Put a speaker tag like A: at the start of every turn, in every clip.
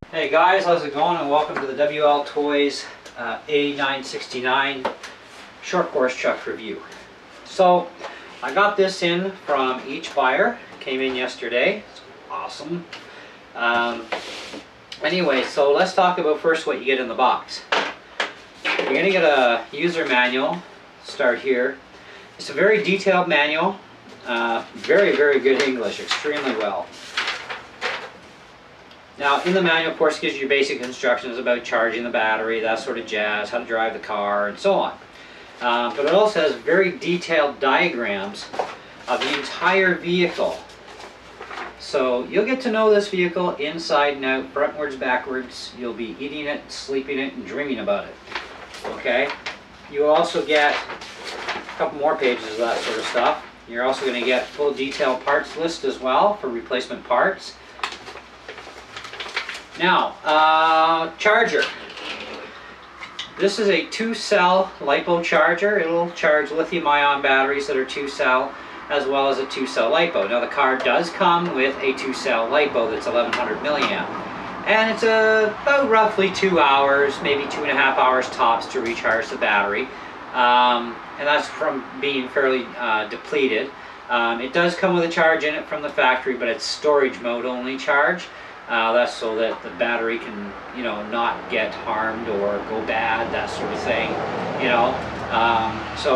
A: Hey guys, how's it going, and welcome to the Wltoys A969 short course truck review. So I got this in from each buyer, came in yesterday. It's awesome. Anyway, so let's talk about first what you get in the box. You're going to get a user manual. Start here. It's a very detailed manual. Very good English, extremely well. Now, in the manual, of course, gives you basic instructions about charging the battery, that sort of jazz, how to drive the car, and so on. But it also has very detailed diagrams of the entire vehicle. So you'll get to know this vehicle inside and out, frontwards, backwards. You'll be eating it, sleeping it, and dreaming about it. Okay? You also get a couple more pages of that sort of stuff. You're also going to get full detailed parts list as well for replacement parts. Now, charger. This is a 2-cell LiPo charger. It'll charge lithium-ion batteries that are 2-cell, as well as a 2-cell LiPo. Now, the car does come with a 2-cell LiPo that's 1100 milliamp, and it's about roughly 2 hours, maybe 2.5 hours tops to recharge the battery, and that's from being fairly depleted. It does come with a charge in it from the factory, but it's storage mode only charge. That's so that the battery can, not get harmed or go bad, that sort of thing,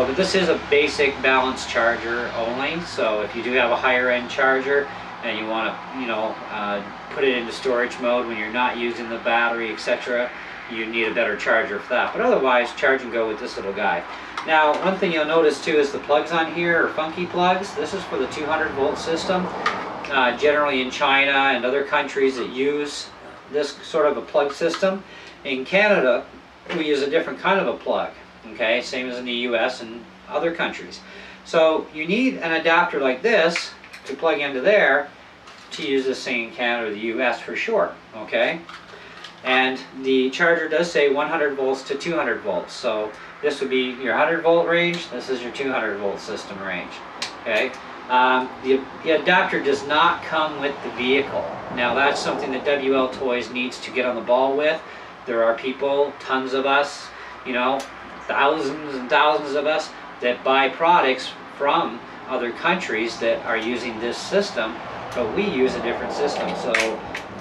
A: but this is a basic balanced charger only. So if you do have a higher end charger and you want to, put it into storage mode when you're not using the battery, etc., you need a better charger for that. But otherwise, charge and go with this little guy. Now, one thing you'll notice too is the plugs on here are funky plugs. This is for the 200-volt system. Generally in China and other countries that use this sort of a plug system. In Canada, we use a different kind of a plug, okay, same as in the US and other countries. So you need an adapter like this to plug into there to use this thing in Canada or the US for sure, okay? And the charger does say 100 volts to 200 volts, so this would be your 100 volt range, this is your 200 volt system range, okay? The adapter does not come with the vehicle. Now that's something that Wltoys needs to get on the ball with. There are people, tons of us, thousands and thousands of us that buy products from other countries that are using this system, but we use a different system. So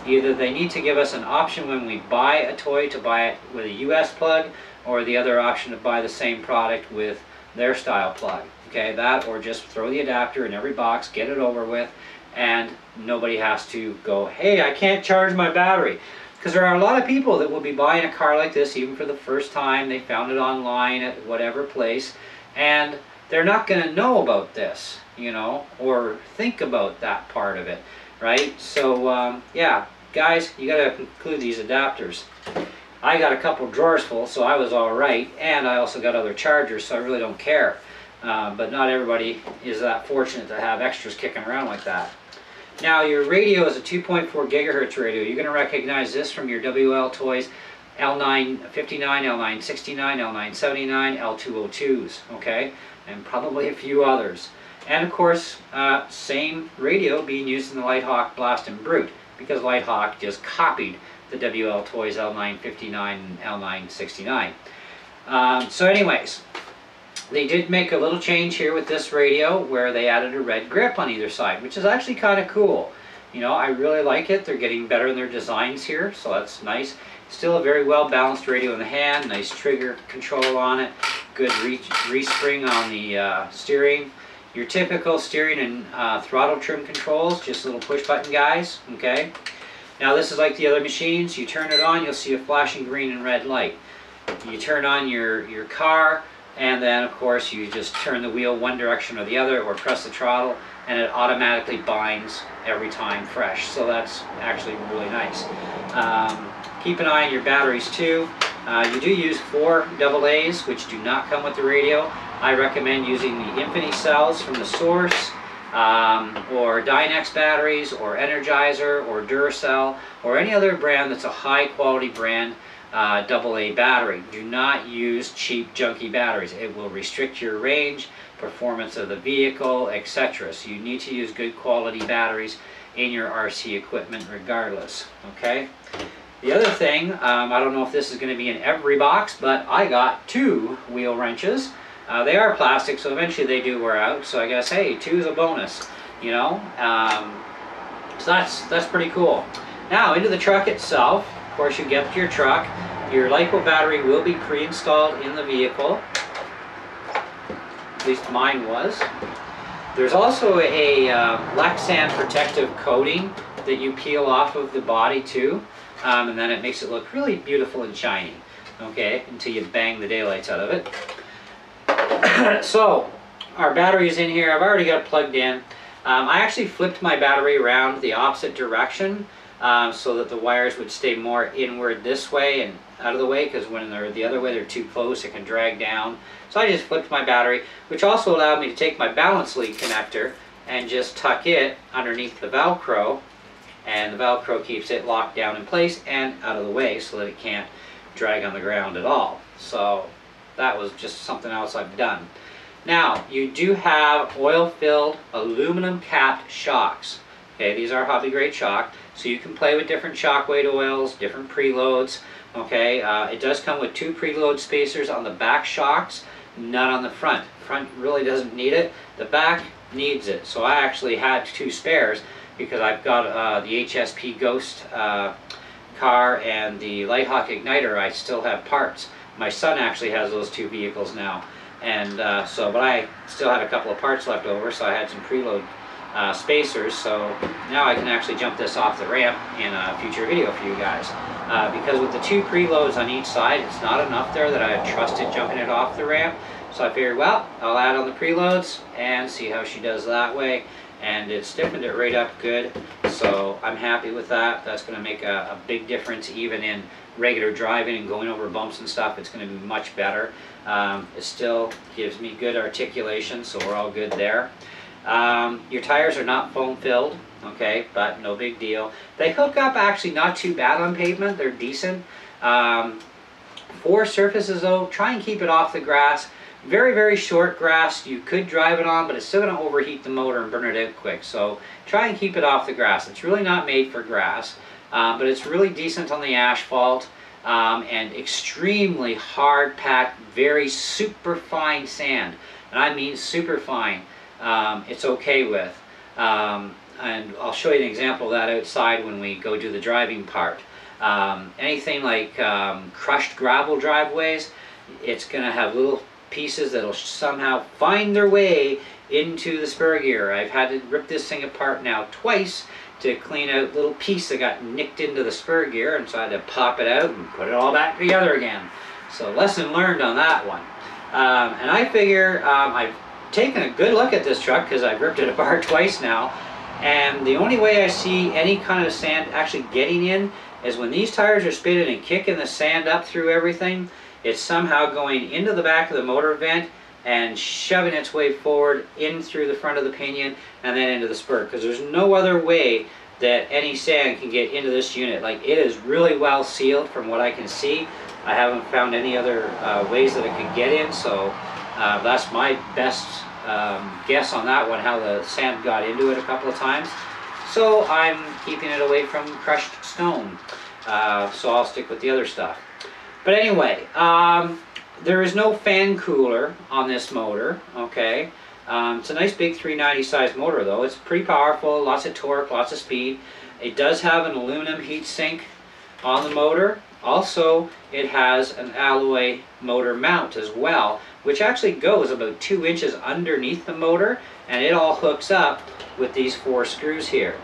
A: either they need to give us an option when we buy a toy to buy it with a US plug, or the other option to buy the same product with their style plug. Okay, that, or just throw the adapter in every box, get it over with, and nobody has to go, hey, I can't charge my battery. Because there are a lot of people that will be buying a car like this, even for the first time. They found it online at whatever place, and they're not going to know about this, or think about that part of it, right? So, yeah, guys, you got to include these adapters. I got a couple drawers full, so I was all right, and I also got other chargers, so I really don't care. But not everybody is that fortunate to have extras kicking around like that. Now, your radio is a 2.4 gigahertz radio. You're going to recognize this from your Wltoys L959, L969, L979, L202s, okay? And probably a few others. And of course, same radio being used in the Lighthawk Blast and Brute, because Lighthawk just copied the Wltoys L959 and L969. So anyways, they did make a little change here with this radio where they added a red grip on either side, which is actually kind of cool. I really like it. They're getting better in their designs here, so that's nice. Still a very well balanced radio in the hand, nice trigger control on it, good respring on the steering. Your typical steering and throttle trim controls, just little push button guys, okay? Now this is like the other machines. You turn it on, you'll see a flashing green and red light. You turn on your car, and then of course you just turn the wheel one direction or the other, or press the throttle, and it automatically binds every time fresh. So that's actually really nice. Keep an eye on your batteries too. You do use 4 AA's, which do not come with the radio. I recommend using the Infinity cells from the source, or Dynex batteries, or Energizer, or Duracell, or any other brand that's a high quality brand AA battery. Do not use cheap junky batteries. It will restrict your range, performance of the vehicle, etc. So you need to use good quality batteries in your RC equipment regardless, okay? The other thing, I don't know if this is going to be in every box, but I got 2 wheel wrenches. They are plastic, so eventually they do wear out. So I guess, hey, 2 is a bonus, you know. So that's pretty cool. Now into the truck itself. Of course, you get to your truck. Your LiPo battery will be pre-installed in the vehicle. At least mine was. There's also a Lexan protective coating that you peel off of the body too, and then it makes it look really beautiful and shiny. Okay, until you bang the daylights out of it. So our battery is in here. I've already got it plugged in. I actually flipped my battery around the opposite direction so that the wires would stay more inward this way and out of the way, because when they're the other way they're too close, it can drag down. So I just flipped my battery, which also allowed me to take my balance lead connector and just tuck it underneath the Velcro, and the Velcro keeps it locked down in place and out of the way so that it can't drag on the ground at all. So that was just something else I've done. Now, you do have oil-filled aluminum capped shocks. Okay, these are hobby grade shock, so you can play with different shock weight oils, different preloads. Okay, it does come with 2 preload spacers on the back shocks, none on the front. Front really doesn't need it. The back needs it. So I actually had 2 spares because I've got the HSP Ghost car and the Lighthawk igniter. I still have parts. My son actually has those 2 vehicles now, and but I still had a couple of parts left over, so I had some preload spacers. So now I can actually jump this off the ramp in a future video for you guys. Because with the 2 preloads on each side, it's not enough there that I trusted jumping it off the ramp. So I figured, well, I'll add on the preloads and see how she does that way. And it stiffened it right up good, so I'm happy with that. That's going to make a big difference even in regular driving and going over bumps and stuff. It's going to be much better. It still gives me good articulation, so we're all good there. Your tires are not foam filled, okay, but no big deal. They hook up actually not too bad on pavement. They're decent. For surfaces though, try and keep it off the grass. Very, very short grass, you could drive it on, but it's still going to overheat the motor and burn it out quick. So try and keep it off the grass. It's really not made for grass, but it's really decent on the asphalt, and extremely hard packed, very super fine sand. And I mean super fine. It's okay with. And I'll show you an example of that outside when we go do the driving part. Anything like crushed gravel driveways, it's going to have little pieces that'll somehow find their way into the spur gear. I've had to rip this thing apart now twice to clean out little piece that got nicked into the spur gear, and so I had to pop it out and put it all back together again. So lesson learned on that one. And I figure I've taken a good look at this truck because I've ripped it apart twice now, and the only way I see any kind of sand actually getting in is when these tires are spinning and kicking the sand up through everything. It's somehow going into the back of the motor vent and shoving its way forward in through the front of the pinion and then into the spur, because there's no other way that any sand can get into this unit. Like, it is really well sealed from what I can see. I haven't found any other ways that it could get in, so that's my best guess on that one, how the sand got into it a couple of times. So I'm keeping it away from crushed stone, so I'll stick with the other stuff. But anyway, there is no fan cooler on this motor, okay? It's a nice big 390 size motor though. It's pretty powerful, lots of torque, lots of speed. It does have an aluminum heat sink on the motor. Also, it has an alloy motor mount as well, which actually goes about 2 inches underneath the motor, and it all hooks up with these 4 screws here.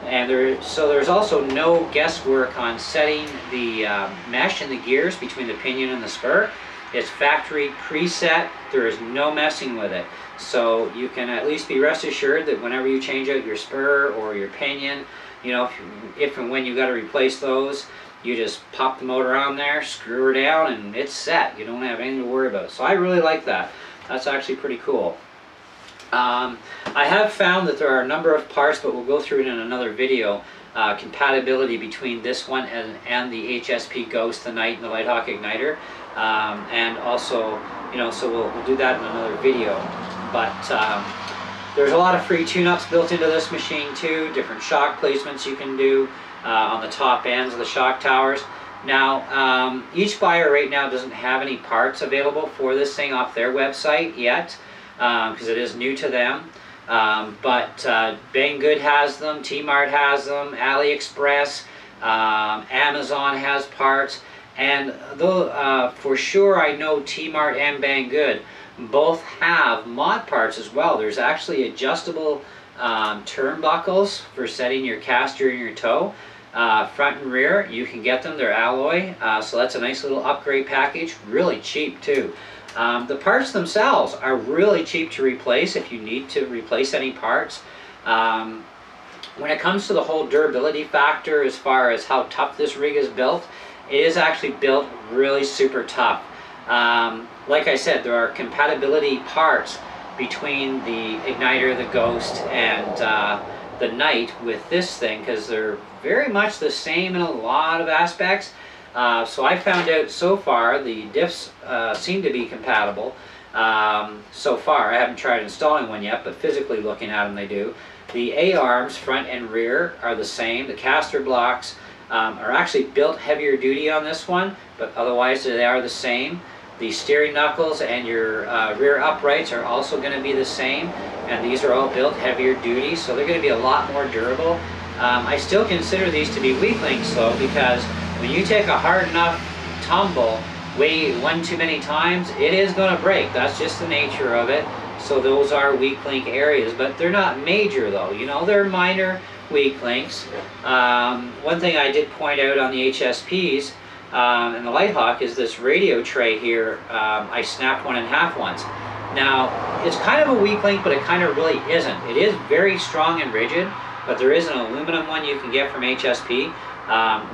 A: And there's also no guesswork on setting the mesh in the gears between the pinion and the spur. It's factory preset. There is no messing with it. So you can at least be rest assured that whenever you change out your spur or your pinion, you know, if and when you got to replace those, you just pop the motor on there, screw her down, and it's set. You don't have anything to worry about. So I really like that. That's actually pretty cool. I have found that there are a number of parts, but we'll go through it in another video, compatibility between this one and the HSP Ghost, the Night, and the Lighthawk igniter. And also, you know, so we'll do that in another video. But There's a lot of free tune-ups built into this machine too, different shock placements you can do on the top ends of the shock towers. Now, each buyer right now doesn't have any parts available for this thing off their website yet, because it is new to them. But Banggood has them, T-Mart has them, AliExpress, Amazon has parts, and though for sure I know T-Mart and Banggood both have mod parts as well. There's actually adjustable turnbuckles for setting your caster in your toe. Front and rear, you can get them, they're alloy, so that's a nice little upgrade package, really cheap too. The parts themselves are really cheap to replace if you need to replace any parts. When it comes to the whole durability factor as far as how tough this rig is built, it is actually built really super tough. Like I said, there are compatibility parts between the igniter, the Ghost, and the Knight with this thing, because they're very much the same in a lot of aspects. So I found out so far the diffs seem to be compatible so far. I haven't tried installing one yet, but physically looking at them they do. The A-arms, front and rear, are the same. The caster blocks are actually built heavier duty on this one, but otherwise they are the same. The steering knuckles and your rear uprights are also going to be the same, and these are all built heavier duty, so they're going to be a lot more durable. I still consider these to be weak links though, because when you take a hard enough tumble way one too many times, it is going to break. That's just the nature of it. So those are weak link areas, but they're not major though. You know, they're minor weak links. One thing I did point out on the HSPs and the Lighthawk is this radio tray here. I snapped one in half once. Now, it's kind of a weak link, but it kind of really isn't. It is very strong and rigid, but there is an aluminum one you can get from HSP,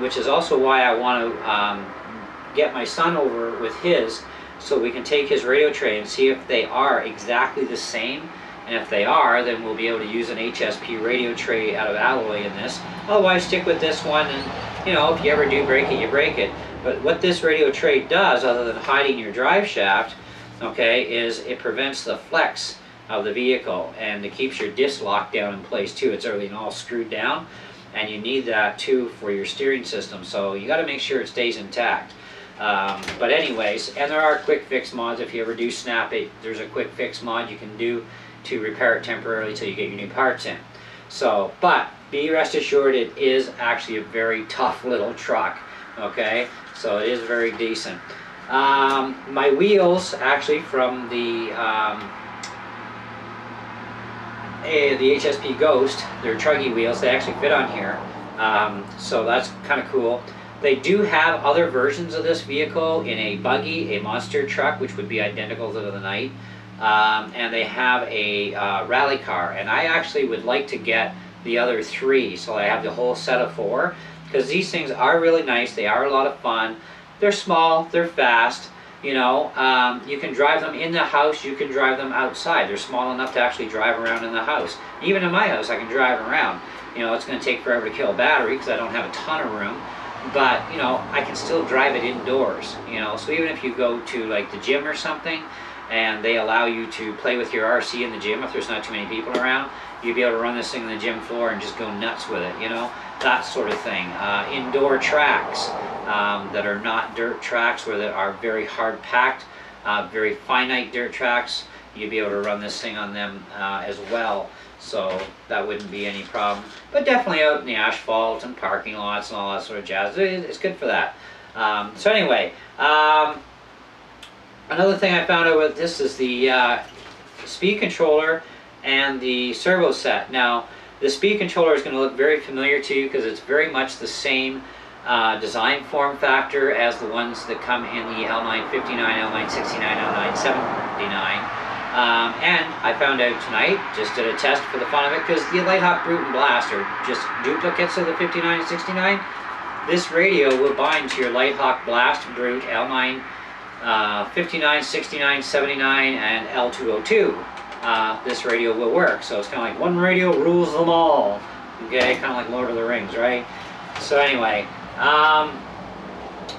A: which is also why I want to get my son over with his, so we can take his radio tray and see if they are exactly the same. And if they are, then we'll be able to use an HSP radio tray out of alloy in this. Otherwise, stick with this one, and you know, if you ever do break it, you break it. But what this radio tray does, other than hiding your drive shaft, okay, is it prevents the flex of the vehicle, and it keeps your disc locked down in place too. It's everything all screwed down, and you need that too for your steering system, so you got to make sure it stays intact. But anyways, and there are quick fix mods. If you ever do snap it, there's a quick fix mod you can do to repair it temporarily till you get your new parts in. So, but be rest assured, it is actually a very tough little truck, okay? So it is very decent. My wheels, actually from the HSP Ghost, they're truggy wheels, they actually fit on here. So that's kind of cool. They do have other versions of this vehicle in a buggy, a monster truck, which would be identical to the Knight. And they have a rally car, and I actually would like to get the other three, so I have the whole set of 4, because these things are really nice. They are a lot of fun. They're small, they're fast, you know. You can drive them in the house, you can drive them outside. They're small enough to actually drive around in the house. Even in my house I can drive around. You know, it's going to take forever to kill a battery because I don't have a ton of room, but you know, I can still drive it indoors, you know. So even if you go to like the gym or something, and they allow you to play with your RC in the gym if there's not too many people around, you'd be able to run this thing on the gym floor and just go nuts with it, you know, that sort of thing. Indoor tracks that are not dirt tracks, where they are very hard packed, very finite dirt tracks, you'd be able to run this thing on them as well. So that wouldn't be any problem. But definitely out in the asphalt and parking lots and all that sort of jazz, it's good for that. So anyway, another thing I found out with this is the speed controller and the servo set. Now, the speed controller is going to look very familiar to you because it's very much the same design form factor as the ones that come in the L959, L969, L979. And I found out tonight, just did a test for the fun of it, because the Lighthawk Brute and Blast are just duplicates of the 59 and 69. This radio will bind to your Lighthawk Blast, Brute, L9 59, 69, 79, and L202. This radio will work. So it's kind of like one radio rules them all. Okay, kind of like Lord of the Rings, right? So anyway,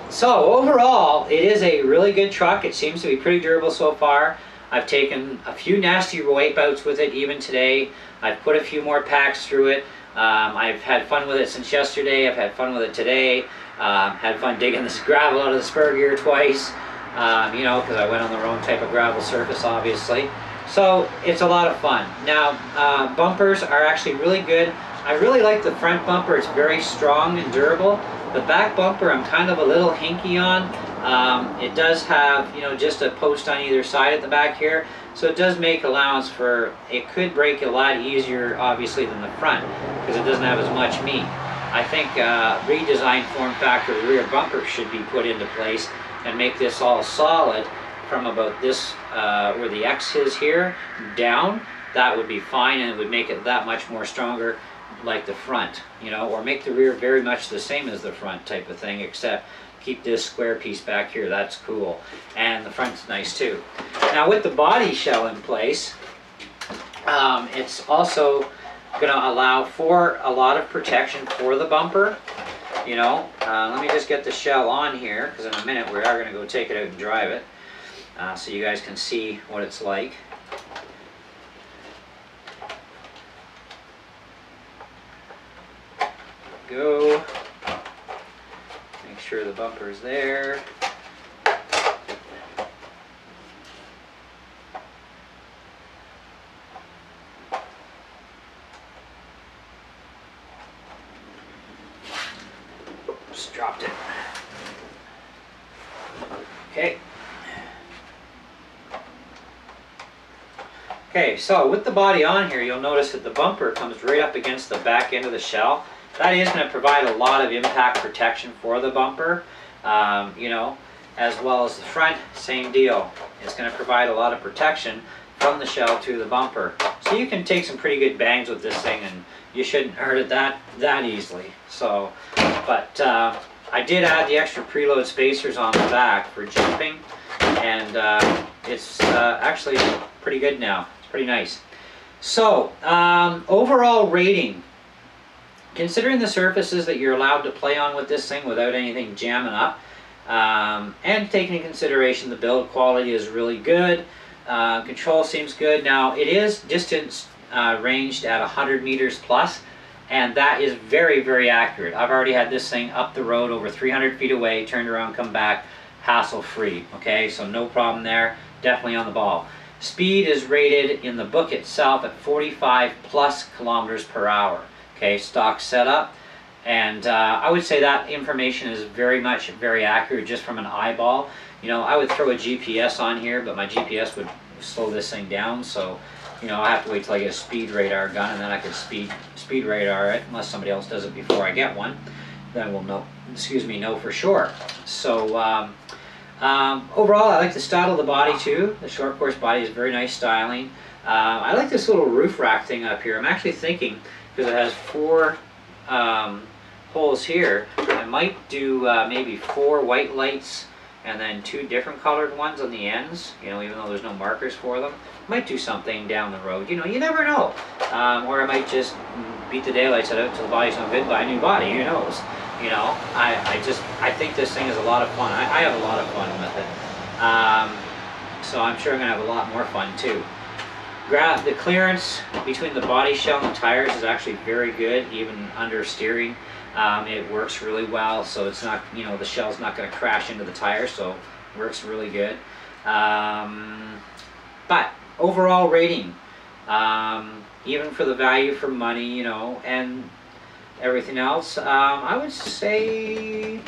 A: so overall, it is a really good truck. It seems to be pretty durable so far. I've taken a few nasty wipeouts with it even today. I've put a few more packs through it. I've had fun with it since yesterday. I've had fun with it today. Had fun digging this gravel out of the spur gear twice, you know, because I went on the wrong type of gravel surface, obviously. So it's a lot of fun. Now, bumpers are actually really good. I really like the front bumper. It's very strong and durable. The back bumper I'm kind of a little hinky on. It does have, you know, just a post on either side at the back here. So it does make allowance for, it could break a lot easier, obviously, than the front, because it doesn't have as much meat. I think redesigned form factor of the rear bumper should be put into place and make this all solid from about this, where the X is here, down. That would be fine, and it would make it that much more stronger like the front, you know, or make the rear very much the same as the front type of thing, except keep this square piece back here. That's cool. And the front's nice too. Now with the body shell in place, it's also going to allow for a lot of protection for the bumper. You know, let me just get the shell on here, because in a minute we are going to go take it out and drive it, so you guys can see what it's like. Go. Make sure the bumper is there. Oops, dropped it. Okay. Okay, so with the body on here, you'll notice that the bumper comes right up against the back end of the shell. That is going to provide a lot of impact protection for the bumper, you know, as well as the front, same deal. It's going to provide a lot of protection from the shell to the bumper. So you can take some pretty good bangs with this thing, and you shouldn't hurt it that easily. So, but I did add the extra preload spacers on the back for jumping, and it's actually pretty good now. It's pretty nice. So, overall rating. Considering the surfaces that you're allowed to play on with this thing without anything jamming up, and taking into consideration the build quality is really good, control seems good. Now it is distance ranged at 100 meters plus, and that is very, very accurate. I've already had this thing up the road over 300 feet away, turned around, come back, hassle free. Okay, so no problem there, definitely on the ball. Speed is rated in the book itself at 45 plus kilometers per hour. Okay, stock setup, and I would say that information is very accurate just from an eyeball. You know, I would throw a GPS on here, but my GPS would slow this thing down, so you know, I have to wait till I get a speed radar gun, and then I can speed radar it, unless somebody else does it before I get one. Then we'll know, know for sure. So overall, I like the style of the body too. The short course body is very nice styling. I like this little roof rack thing up here. I'm actually thinking, because it has 4 holes here, I might do maybe 4 white lights and then 2 different colored ones on the ends, you know, even though there's no markers for them. Might do something down the road, you know, you never know. Or I might just beat the daylights out of it until the body's no good, buy a new body, who knows. You know, I think this thing is a lot of fun. I have a lot of fun with it. So I'm sure I'm going to have a lot more fun too. The clearance between the body shell and the tires is actually very good, even under steering. It works really well, so it's not, you know, the shell's not going to crash into the tire, so it works really good. But overall rating, even for the value for money, you know, and everything else, I would say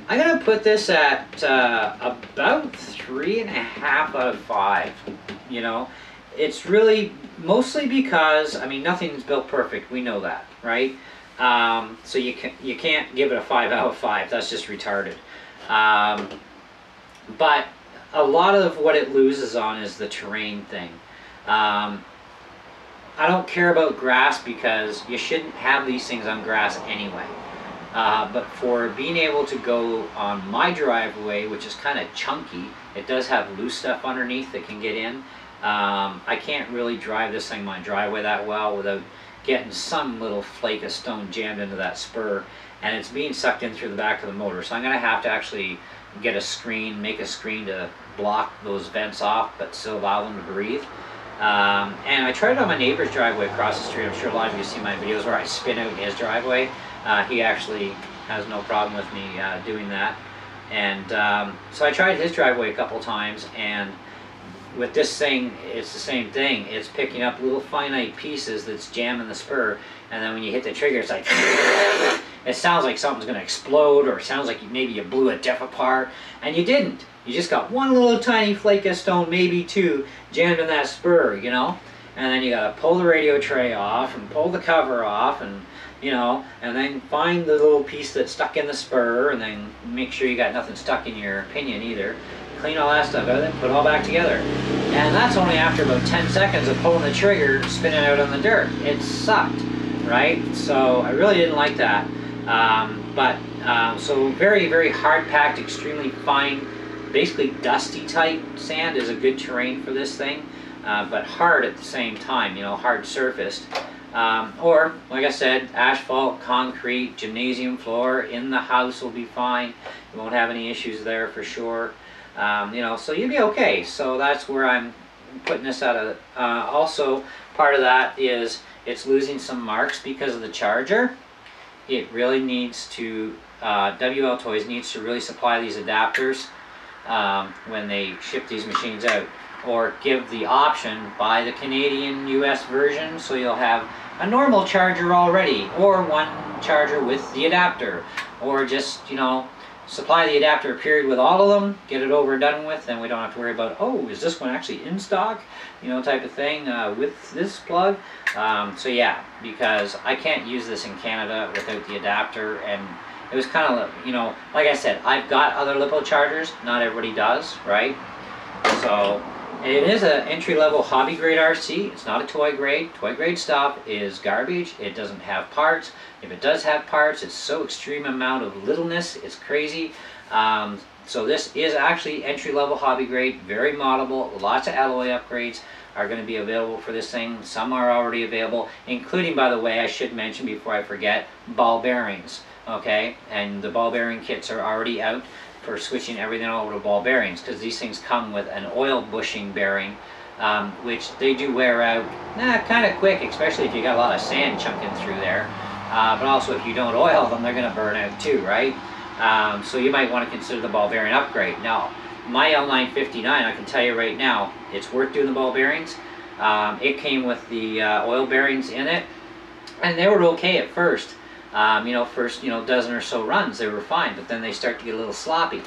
A: I'm going to put this at about 3.5 out of 5. You know, it's really mostly because, I mean, nothing's built perfect. We know that, right? So you can't give it a 5 out of 5. That's just retarded. But a lot of what it loses on is the terrain thing. I don't care about grass because you shouldn't have these things on grass anyway. But for being able to go on my driveway, which is kind of chunky, it does have loose stuff underneath that can get in. I can't really drive this thing my driveway that well without getting some little flake of stone jammed into that spur, and it's being sucked in through the back of the motor. So I'm going to have to actually get a screen, make a screen to block those vents off, but still allow them to breathe. And I tried it on my neighbor's driveway across the street. I'm sure a lot of you see my videos where I spin out in his driveway. He actually has no problem with me doing that. And so I tried his driveway a couple times, and with this thing, it's the same thing. It's picking up little finite pieces that's jamming the spur, and then when you hit the trigger, it's like, it sounds like something's going to explode, or it sounds like maybe you blew a diff apart, and you didn't. You just got one little tiny flake of stone, maybe two, jammed in that spur, you know? And then you got to pull the radio tray off, and pull the cover off, and you know, and then find the little piece that's stuck in the spur, and then make sure you got nothing stuck in your pinion either. Clean all that stuff out, then put it all back together. And that's only after about 10 seconds of pulling the trigger, spinning out on the dirt. It sucked, right? So I really didn't like that. So very, very hard packed, extremely fine, basically dusty type sand is a good terrain for this thing, but hard at the same time, you know, hard surfaced. Or, like I said, asphalt, concrete, gymnasium floor, in the house will be fine. You won't have any issues there for sure. You know, so you'll be okay. So that's where I'm putting this out of. Also, part of that is it's losing some marks because of the charger. It really needs to, Wltoys needs to really supply these adapters when they ship these machines out. Or give the option, buy the Canadian US version, so you'll have a normal charger already, or one charger with the adapter, or just, you know, supply the adapter period with all of them, get it over and done with, then we don't have to worry about, oh, is this one actually in stock, you know, type of thing with this plug. So yeah, because I can't use this in Canada without the adapter, and it was kind of, you know, like I said, I've got other LiPo chargers, not everybody does, right? So it is an entry-level hobby grade RC. It's not a toy grade. Toy grade stuff is garbage. It doesn't have parts. If it does have parts, it's so extreme amount of littleness, it's crazy. So this is actually entry-level hobby grade, very moddable. Lots of alloy upgrades are going to be available for this thing. Some are already available, including, by the way, I should mention before I forget, ball bearings. Okay, and the ball bearing kits are already out for switching everything over to ball bearings, because these things come with an oil bushing bearing, which they do wear out kind of quick, especially if you got a lot of sand chunking through there. But also if you don't oil them, they're going to burn out too, right? So you might want to consider the ball bearing upgrade. Now, my L959, I can tell you right now, it's worth doing the ball bearings. It came with the oil bearings in it, and they were okay at first. You know, first, you know, dozen or so runs, they were fine, but then they start to get a little sloppy.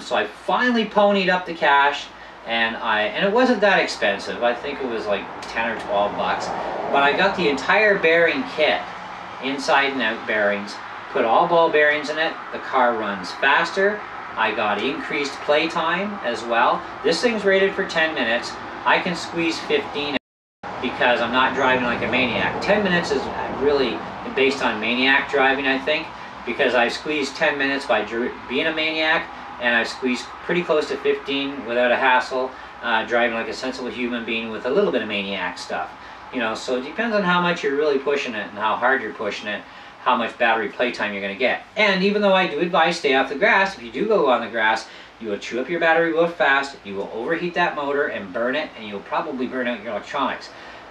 A: So I finally ponied up the cash, and it wasn't that expensive. I think it was like 10 or 12 bucks. But I got the entire bearing kit, inside and out bearings, put all ball bearings in it. The car runs faster. I got increased play time as well. This thing's rated for 10 minutes. I can squeeze 15 because I'm not driving like a maniac. 10 minutes is really based on maniac driving, I think, because I squeezed 10 minutes by being a maniac, and I squeezed pretty close to 15 without a hassle, driving like a sensible human being with a little bit of maniac stuff. You know, so it depends on how much you're really pushing it and how hard you're pushing it, how much battery playtime you're going to get. And even though I do advise stay off the grass, if you do go on the grass, you will chew up your battery real fast, you will overheat that motor and burn it, and you'll probably burn out your electronics.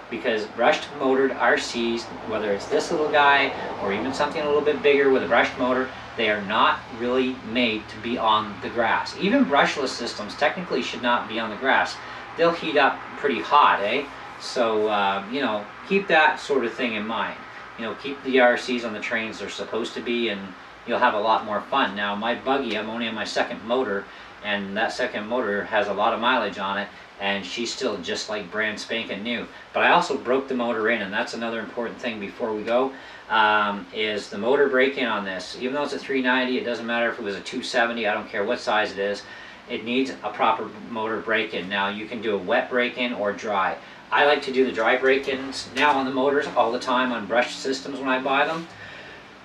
A: Because brushed motored RCs, whether it's this little guy or even something a little bit bigger with a brushed motor, they are not really made to be on the grass. Even brushless systems technically should not be on the grass. They'll heat up pretty hot, eh? So, you know, keep that sort of thing in mind. You know, keep the RCs on the trains they're supposed to be, and you'll have a lot more fun. Now, my buggy, I'm only on my second motor, and that second motor has a lot of mileage on it, and she's still just like brand spanking new. But I also broke the motor in, and that's another important thing before we go, is the motor break-in on this. Even though it's a 390, it doesn't matter if it was a 270, I don't care what size it is, it needs a proper motor break-in. Now, you can do a wet break-in or dry. I like to do the dry break-ins now on the motors all the time on brushed systems when I buy them,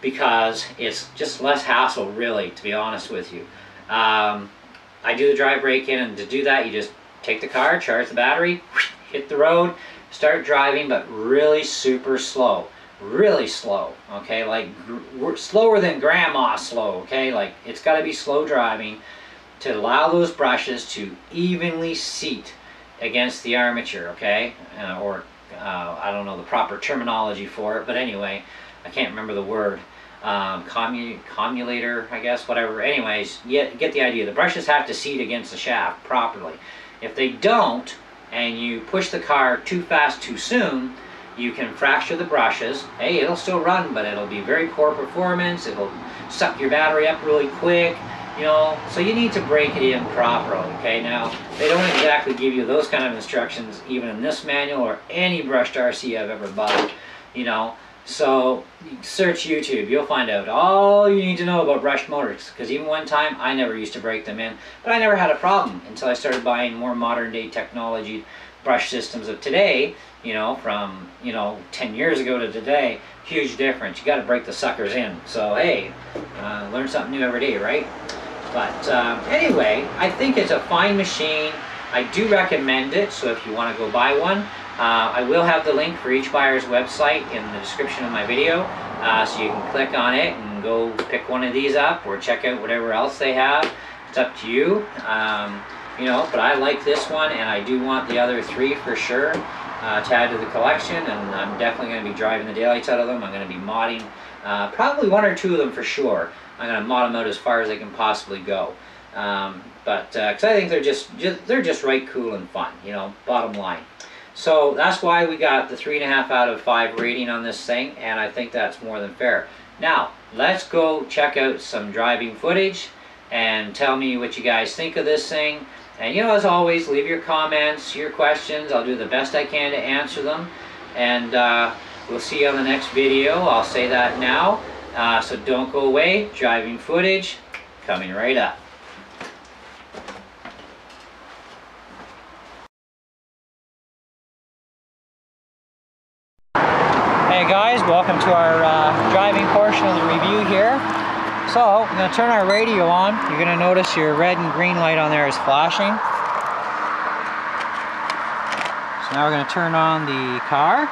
A: because it's just less hassle, really, to be honest with you. I do the dry break-in, and to do that, you just take the car, charge the battery, hit the road, start driving, but really super slow. Really slow, okay? Like slower than grandma slow, okay? Like, it's got to be slow driving. to allow those brushes to evenly seat against the armature, okay? I don't know the proper terminology for it, but anyway, I can't remember the word. Commutator, I guess, whatever. Anyways, get the idea. The brushes have to seat against the shaft properly. If they don't, and you push the car too fast too soon, you can fracture the brushes. Hey, it'll still run, but it'll be very poor performance. It'll suck your battery up really quick, you know, so you need to break it in properly, okay? Now, they don't exactly give you those kind of instructions even in this manual or any brushed RC I've ever bought, you know. So search YouTube, you'll find out all you need to know about brushed motors, because even one time I never used to break them in, but I never had a problem until I started buying more modern day technology brush systems of today, you know, from, you know, 10 years ago to today. Huge difference. You got to break the suckers in. So hey, learn something new every day, right? But anyway, I think it's a fine machine. I do recommend it, so if you want to go buy one, I will have the link for each buyer's website in the description of my video, so you can click on it and go pick one of these up or check out whatever else they have. It's up to you. You know, but I like this one, and I do want the other three for sure to add to the collection, and I'm definitely going to be driving the daylights out of them. I'm going to be modding probably one or two of them for sure. I'm going to mod them out as far as they can possibly go. Because I think they're just right cool and fun, you know, bottom line. So that's why we got the 3.5 out of 5 rating on this thing, and I think that's more than fair. Now, let's go check out some driving footage and tell me what you guys think of this thing. And you know, as always, leave your comments, your questions. I'll do the best I can to answer them. And we'll see you on the next video. I'll say that now. So don't go away. Driving footage coming right up. Hey guys, welcome to our driving portion of the review here. So, I'm going to turn our radio on. You're going to notice your red and green light on there is flashing. So now we're going to turn on the car.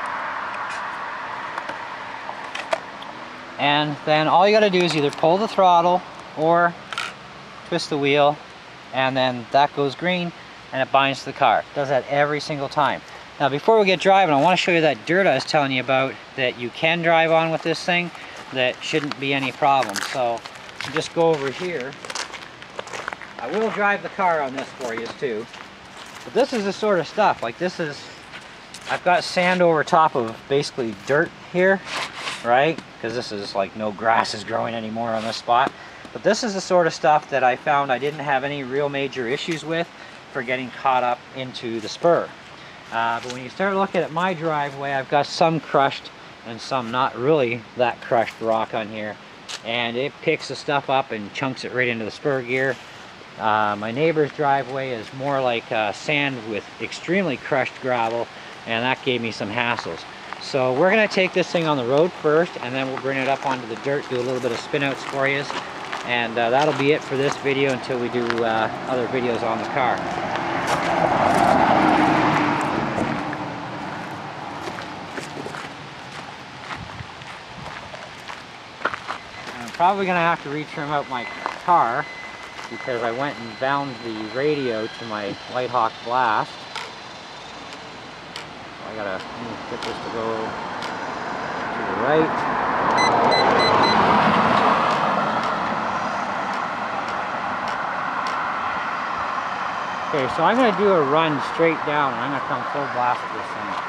A: And then all you got to do is either pull the throttle or twist the wheel, and then that goes green and it binds to the car. It does that every single time. Now before we get driving, I want to show you that dirt I was telling you about that you can drive on with this thing. That shouldn't be any problem. So just go over here. I will drive the car on this for you too. But this is the sort of stuff, like this is, I've got sand over top of basically dirt here, right? Because this is like no grass is growing anymore on this spot. But this is the sort of stuff that I found I didn't have any real major issues with for getting caught up into the spur. But when you start looking at my driveway, I've got some crushed and some not really that crushed rock on here, and it picks the stuff up and chunks it right into the spur gear. My neighbor's driveway is more like sand with extremely crushed gravel, and that gave me some hassles. So we're going to take this thing on the road first, and then we'll bring it up onto the dirt, do a little bit of spin outs for you, and that'll be it for this video until we do other videos on the car. Probably gonna have to retrim out my car because I went and bound the radio to my Lighthawk Blast. So I gotta get this to go to the right. Okay, so I'm gonna do a run straight down and I'm gonna come full blast with this thing.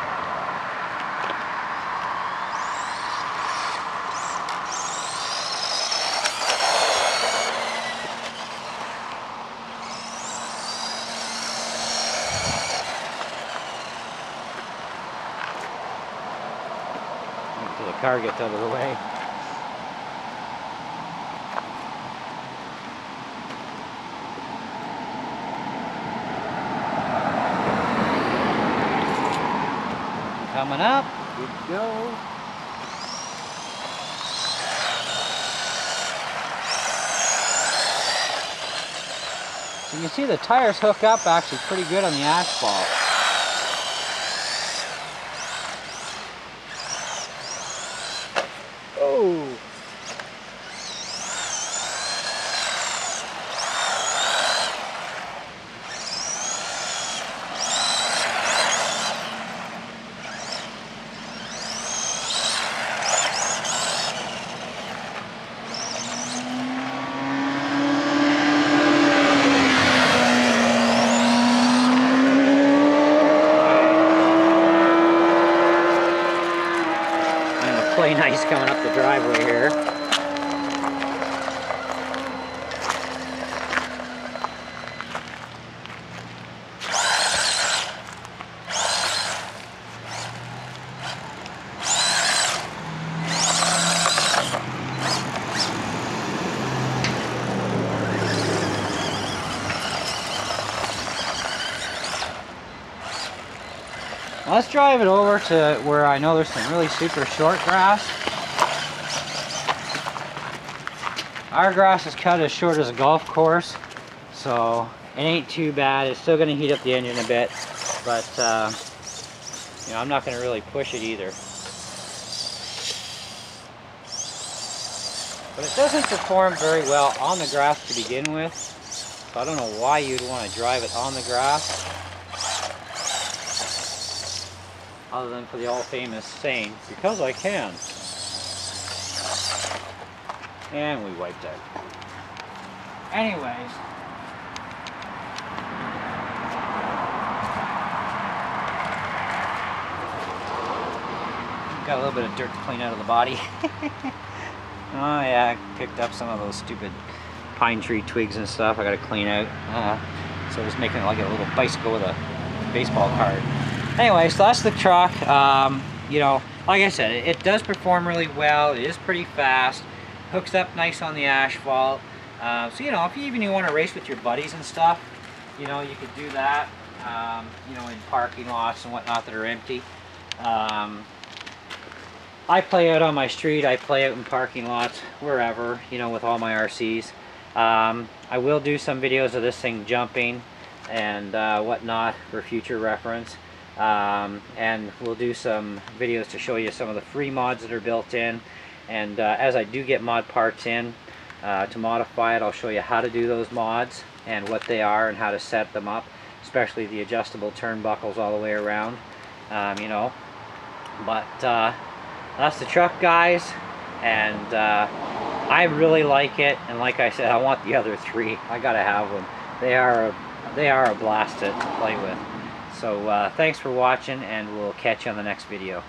A: Until the car gets out of the way. Coming up, good to go. So you can see the tires hook up actually pretty good on the asphalt. Oh! play nice coming up the driveway here. Let's drive it over to where I know there's some really super short grass. Our grass is cut as short as a golf course, so it ain't too bad. It's still going to heat up the engine a bit, but you know, I'm not going to really push it either. But it doesn't perform very well on the grass to begin with, so I don't know why you'd want to drive it on the grass, other than for the all famous saying, because I can. And we wiped out. Anyways. Got a little bit of dirt to clean out of the body. Oh yeah, I picked up some of those stupid pine tree twigs and stuff I gotta clean out. So just making it like a little bicycle with a baseball card. Anyway, so that's the truck. You know, like I said, it does perform really well. It is pretty fast. Hooks up nice on the asphalt. So, you know, if you even want to race with your buddies and stuff, you know, you could do that, you know, in parking lots and whatnot that are empty. I play out on my street. I play out in parking lots, wherever, you know, with all my RCs. I will do some videos of this thing jumping and whatnot for future reference. And we'll do some videos to show you some of the free mods that are built in, and as I do get mod parts in to modify it, I'll show you how to do those mods and what they are and how to set them up, especially the adjustable turnbuckles all the way around, you know. But that's the truck, guys, and I really like it, and like I said, I want the other three. I gotta have them. They are a blast to play with. So thanks for watching, and we'll catch you on the next video.